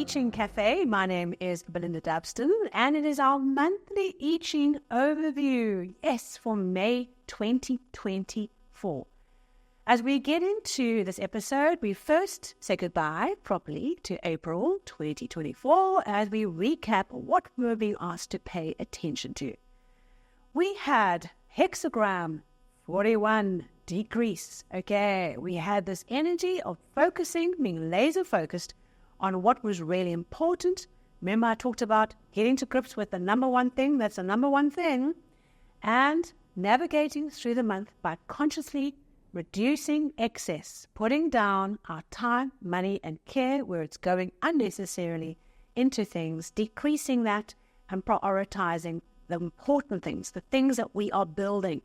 Ching Cafe. My name is Belinda Dabston, and it is our monthly Ching overview, yes, for May 2024. As we get into this episode, we first say goodbye properly to April 2024 as we recap what we're being asked to pay attention to. We had Hexagram 41 decrease. Okay, we had this energy of focusing, being laser focused on what was really important. Remember, I talked about getting to grips with the number one thing, that's the number one thing, and navigating through the month by consciously reducing excess, putting down our time, money, and care where it's going unnecessarily into things, decreasing that and prioritizing the important things, the things that we are building.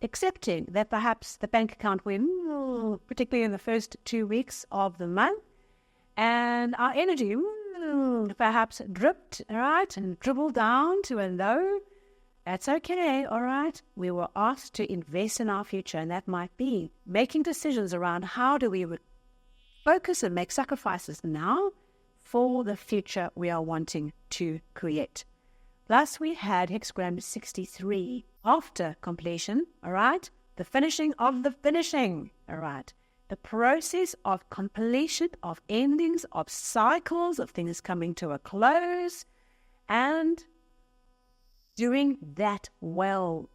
Accepting that perhaps the bank account went, particularly in the first 2 weeks of the month, and our energy perhaps dripped, all right, and dribbled down to a low. That's okay, all right. We were asked to invest in our future, and that might be making decisions around how do we focus and make sacrifices now for the future we are wanting to create. Plus, we had Hexagram 63 after completion, all right? The finishing of the finishing, all right? The process of completion, of endings, of cycles, of things coming to a close, and doing that well.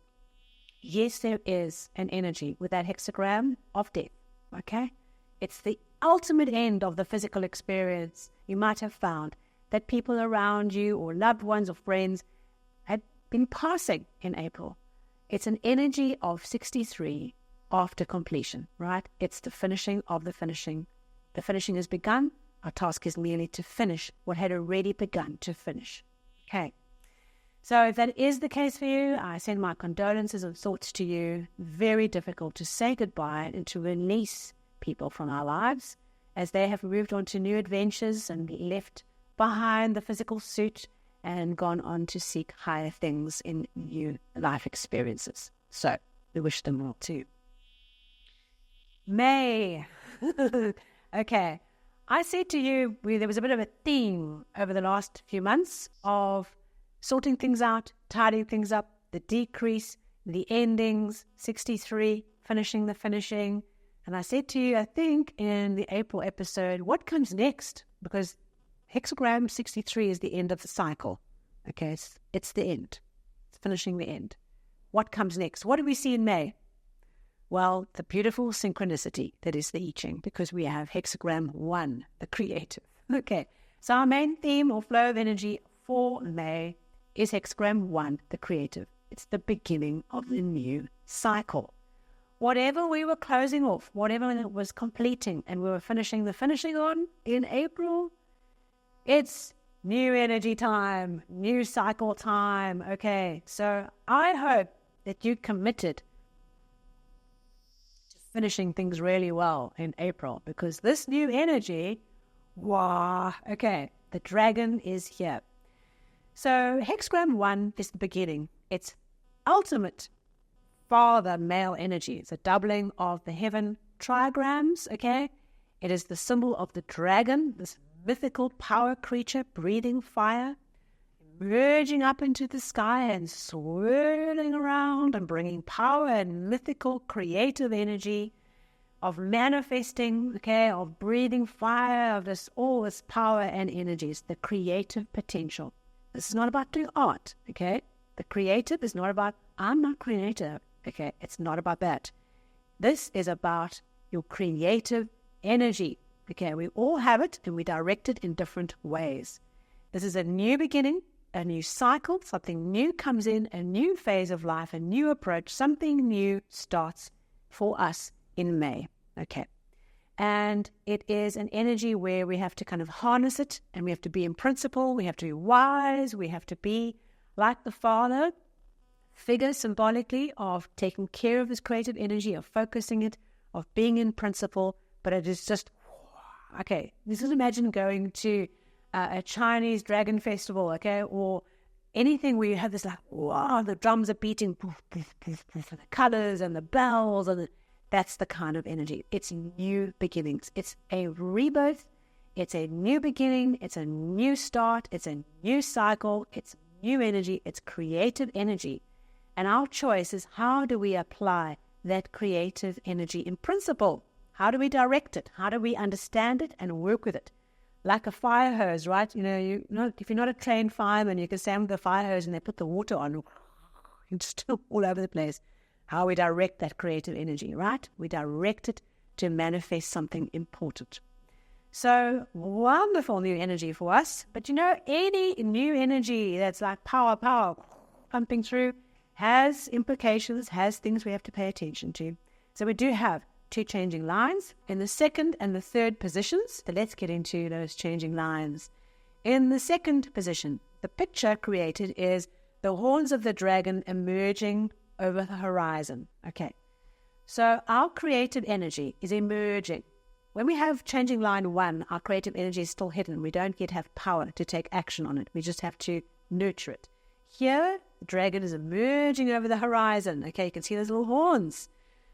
Yes, there is an energy with that hexagram of death, okay? It's the ultimate end of the physical experience. You might have found that people around you or loved ones or friends had been passing in April. It's an energy of 63 after completion, right? It's the finishing of the finishing. The finishing has begun. Our task is merely to finish what had already begun to finish. Okay. So if that is the case for you, I send my condolences and thoughts to you. Very difficult to say goodbye and to release people from our lives as they have moved on to new adventures and left behind the physical suit and gone on to seek higher things in new life experiences. So we wish them well too. May. Okay. I said to you, there was a bit of a theme over the last few months of sorting things out, tidying things up, the decrease, the endings, 63, finishing the finishing. And I said to you, I think in the April episode, what comes next? Because Hexagram 63 is the end of the cycle. Okay, it's the end. It's finishing the end. What comes next? What do we see in May? Well, the beautiful synchronicity that is the I Ching, because we have Hexagram 1, the creative. Okay, so our main theme or flow of energy for May is Hexagram 1, the creative. It's the beginning of the new cycle. Whatever we were closing off, whatever it was completing, and we were finishing the finishing on in April, it's new energy time, new cycle time. Okay, so I hope that you committed to finishing things really well in April, because this new energy, wow, okay, the dragon is here. So Hexagram 1 is the beginning. It's ultimate father male energy. It's a doubling of the heaven trigrams, okay? It is the symbol of the dragon, this mythical power creature breathing fire, merging up into the sky and swirling around and bringing power and mythical creative energy of manifesting, okay, of breathing fire, of this all this power and energies, the creative potential. This is not about doing art, okay? The creative is not about, I'm not creative, okay? It's not about that. This is about your creative energy, okay? We all have it and we direct it in different ways. This is a new beginning, a new cycle, something new comes in, a new phase of life, a new approach, something new starts for us in May, okay? And it is an energy where we have to kind of harness it, and we have to be in principle, we have to be wise, we have to be like the Father figure symbolically of taking care of his creative energy, of focusing it, of being in principle. But it is just, okay, this is, imagine going to a Chinese dragon festival, okay, or anything where you have this like, wow, the drums are beating, poof, poof, poof, poof, and the colors and the bells, and that's the kind of energy. It's new beginnings. It's a rebirth. It's a new beginning. It's a new start. It's a new cycle. It's new energy. It's creative energy. And our choice is, how do we apply that creative energy in principle? How do we direct it? How do we understand it and work with it? Like a fire hose, right? If you're not a trained fireman, you can stand with the fire hose and they put the water on. It's still all over the place. How we direct that creative energy, right? We direct it to manifest something important. So wonderful new energy for us. But any new energy that's like power, pumping through, has implications, has things we have to pay attention to. So we do have two changing lines in the second and the third positions. So let's get into those changing lines. In the second position, the picture created is the horns of the dragon emerging over the horizon. Okay, so our creative energy is emerging. When we have changing line 1, our creative energy is still hidden. We don't yet have power to take action on it. We just have to nurture it. Here, the dragon is emerging over the horizon. Okay, you can see those little horns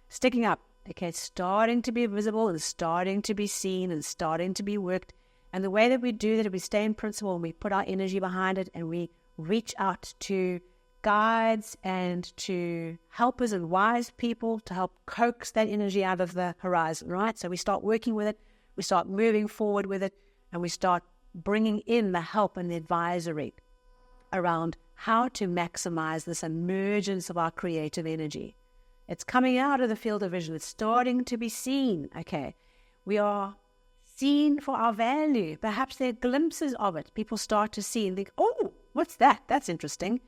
sticking up. Okay, it's starting to be visible and starting to be seen and starting to be worked. And the way that we do that, we stay in principle and we put our energy behind it and we reach out to guides and to helpers and wise people to help coax that energy out of the horizon, right? So we start working with it, we start moving forward with it, and we start bringing in the help and the advisory around how to maximize this emergence of our creative energy. It's coming out of the field of vision. It's starting to be seen. Okay, we are seen for our value. Perhaps there are glimpses of it. People start to see and think, oh, what's that? That's interesting.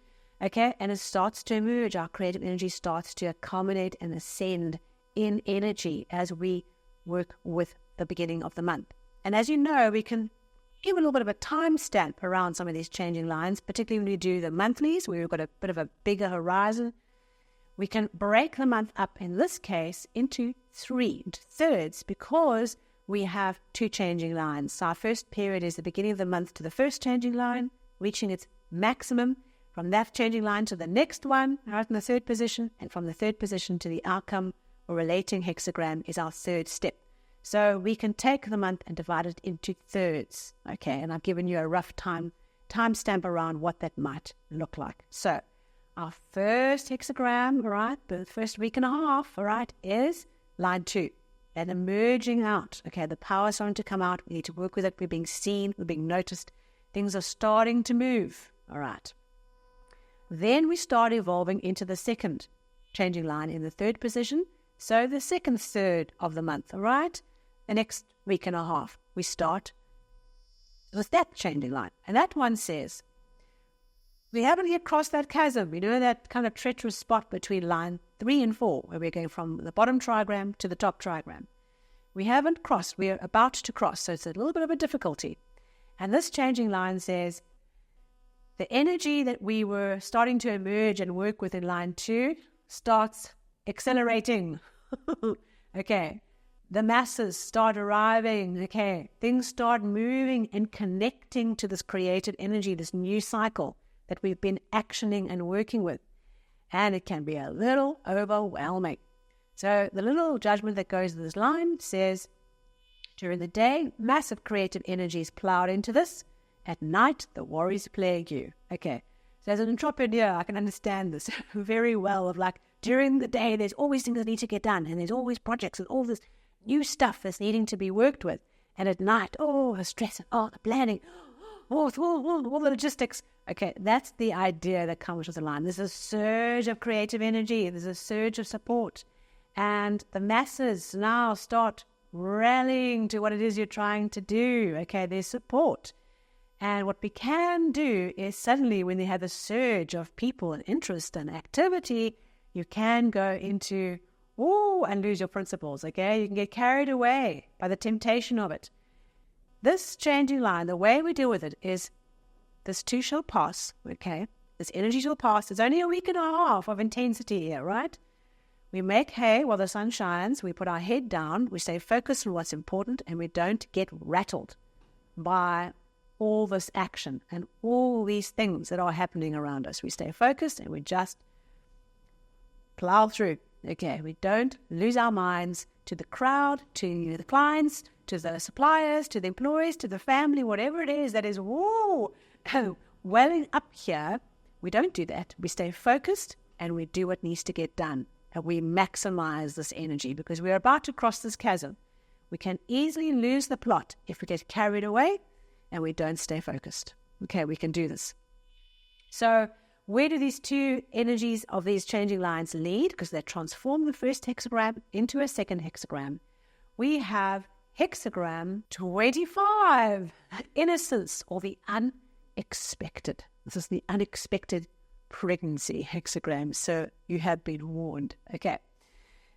Okay, and it starts to emerge. Our creative energy starts to accumulate and ascend in energy as we work with the beginning of the month. And as you know, we can give a little bit of a timestamp around some of these changing lines, particularly when we do the monthlies, where we've got a bit of a bigger horizon. We can break the month up, in this case, into thirds, because we have two changing lines. So our first period is the beginning of the month to the first changing line, reaching its maximum. From that changing line to the next one, right in the third position, and from the third position to the outcome or relating hexagram is our third step. So we can take the month and divide it into thirds. Okay, and I've given you a rough timestamp around what that might look like. So our first hexagram, all right, the first week and a half, all right, is line 2. And emerging out. Okay, the power is starting to come out. We need to work with it. We're being seen. We're being noticed. Things are starting to move. All right. Then we start evolving into the second changing line in the third position. So the second third of the month, all right? The next week and a half, we start with that changing line. And that one says, we haven't yet crossed that chasm, that kind of treacherous spot between line 3 and 4, where we're going from the bottom trigram to the top trigram. We haven't crossed, we're about to cross, so it's a little bit of a difficulty. And this changing line says, the energy that we were starting to emerge and work with in line 2 starts accelerating. Okay. The masses start arriving. Okay. Things start moving and connecting to this creative energy, this new cycle that we've been actioning and working with. And it can be a little overwhelming. So the little judgment that goes with this line says, during the day, massive creative energy is plowed into this. At night, the worries plague you. Okay, so as an entrepreneur, I can understand this very well, of like, during the day, there's always things that need to get done, and there's always projects and all this new stuff that's needing to be worked with. And at night, the stress, the planning, all the logistics. Okay, that's the idea that comes with the line. There's a surge of creative energy. There's a surge of support. And the masses now start rallying to what it is you're trying to do. Okay, there's support. And what we can do is suddenly, when they have a surge of people and interest and activity, you can go into, and lose your principles, okay? You can get carried away by the temptation of it. This changing line, the way we deal with it is, this too shall pass, okay? This energy shall pass. There's only a week and a half of intensity here, right? We make hay while the sun shines. We put our head down. We stay focused on what's important, and we don't get rattled by all this action and all these things that are happening around us. We stay focused and we just plow through. Okay, we don't lose our minds to the crowd, to the clients, to the suppliers, to the employees, to the family, whatever it is that is welling up here. We don't do that. We stay focused and we do what needs to get done. And we maximize this energy because we're about to cross this chasm. We can easily lose the plot if we get carried away and we don't stay focused. Okay, we can do this. So where do these two energies of these changing lines lead? Because they transform the first hexagram into a second hexagram. We have hexagram 25, innocence, or the unexpected. This is the unexpected pregnancy hexagram. So you have been warned. Okay.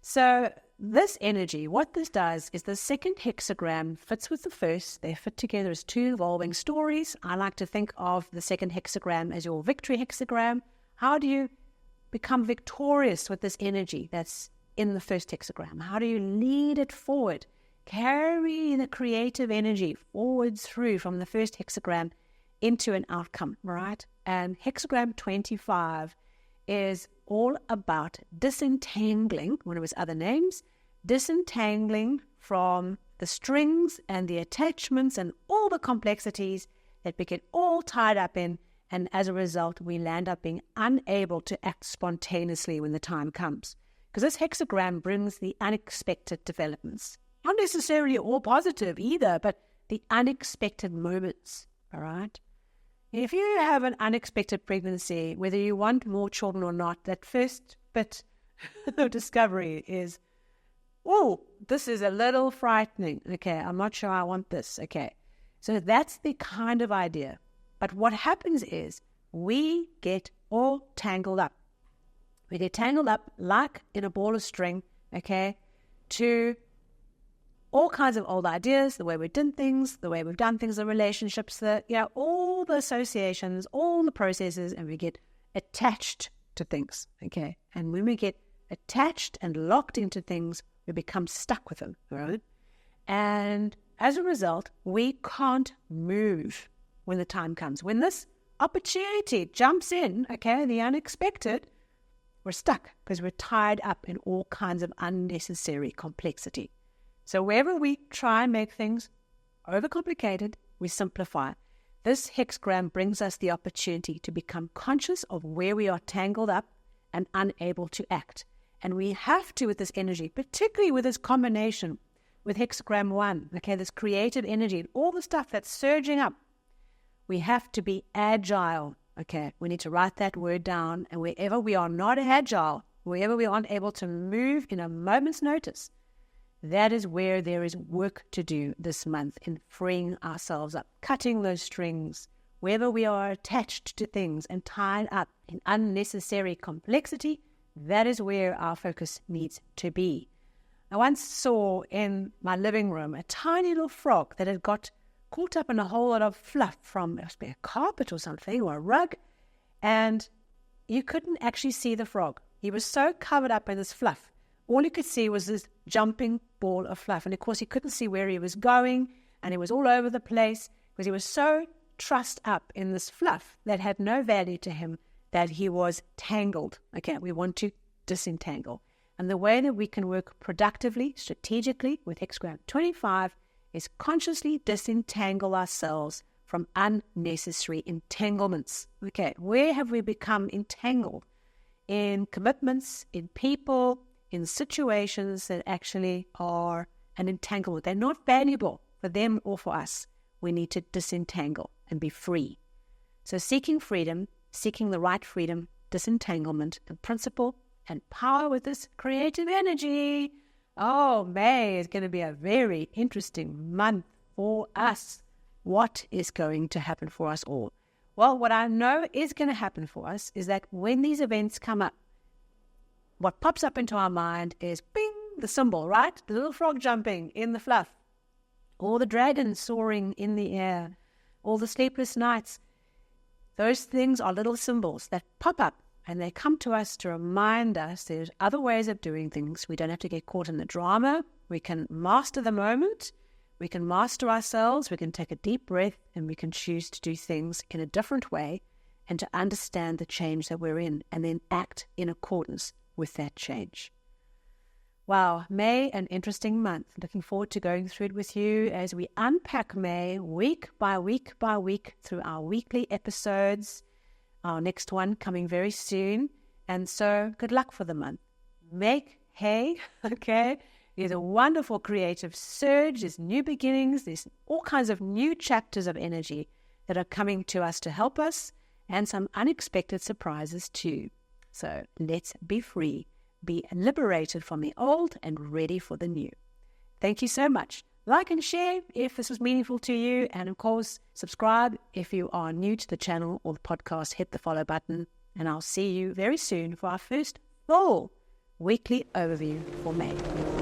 So this energy, what this does is the second hexagram fits with the first. They fit together as two evolving stories. I like to think of the second hexagram as your victory hexagram. How do you become victorious with this energy that's in the first hexagram? How do you lead it forward? Carry the creative energy forward through from the first hexagram into an outcome, right? And hexagram 25 is all about disentangling, one of his other names, disentangling from the strings and the attachments and all the complexities that we get all tied up in, and as a result, we land up being unable to act spontaneously when the time comes. Because this hexagram brings the unexpected developments. Not necessarily all positive either, but the unexpected moments, all right? If you have an unexpected pregnancy, whether you want more children or not, that first bit of discovery is, oh, this is a little frightening. Okay, I'm not sure I want this. Okay, so that's the kind of idea. But what happens is we get all tangled up. We get tangled up like in a ball of string, okay, to all kinds of old ideas, the way we did things, the way we've done things in relationships, all the associations, all the processes, and we get attached to things, okay? And when we get attached and locked into things, we become stuck with them, right? And as a result, we can't move when the time comes. When this opportunity jumps in, okay, the unexpected, we're stuck because we're tied up in all kinds of unnecessary complexity. So wherever we try and make things overcomplicated, we simplify. This hexagram brings us the opportunity to become conscious of where we are tangled up and unable to act. And we have to with this energy, particularly with this combination with hexagram 1, okay, this creative energy, all the stuff that's surging up. We have to be agile, okay? We need to write that word down. And wherever we are not agile, wherever we aren't able to move in a moment's notice, that is where there is work to do this month in freeing ourselves up, cutting those strings, wherever we are attached to things and tied up in unnecessary complexity. That is where our focus needs to be. I once saw in my living room a tiny little frog that had got caught up in a whole lot of fluff from a carpet or something or a rug, and you couldn't actually see the frog. He was so covered up in this fluff. All you could see was this jumping ball of fluff. And of course, he couldn't see where he was going. And he was all over the place because he was so trussed up in this fluff that had no value to him that he was tangled. Okay, we want to disentangle. And the way that we can work productively, strategically with hexagram 25 is consciously disentangle ourselves from unnecessary entanglements. Okay, where have we become entangled? In commitments, in people, in situations that actually are an entanglement. They're not valuable for them or for us. We need to disentangle and be free. So seeking freedom, seeking the right freedom, disentanglement, and principle and power with this creative energy. Oh, May is going to be a very interesting month for us. What is going to happen for us all? Well, what I know is going to happen for us is that when these events come up, what pops up into our mind is, bing, the symbol, right? The little frog jumping in the fluff, or the dragon soaring in the air, or the sleepless nights. Those things are little symbols that pop up, and they come to us to remind us there's other ways of doing things. We don't have to get caught in the drama. We can master the moment. We can master ourselves. We can take a deep breath, and we can choose to do things in a different way and to understand the change that we're in, and then act in accordance with that change. Wow, May, an interesting month. Looking forward to going through it with you as we unpack May week by week by week through our weekly episodes. Our next one coming very soon. And so good luck for the month. Make hay, okay? There's a wonderful creative surge. There's new beginnings. There's all kinds of new chapters of energy that are coming to us to help us, and some unexpected surprises too. So let's be free, be liberated from the old and ready for the new. Thank you so much. Like and share if this was meaningful to you. And of course, subscribe if you are new to the channel or the podcast. Hit the follow button. And I'll see you very soon for our first full weekly overview for May.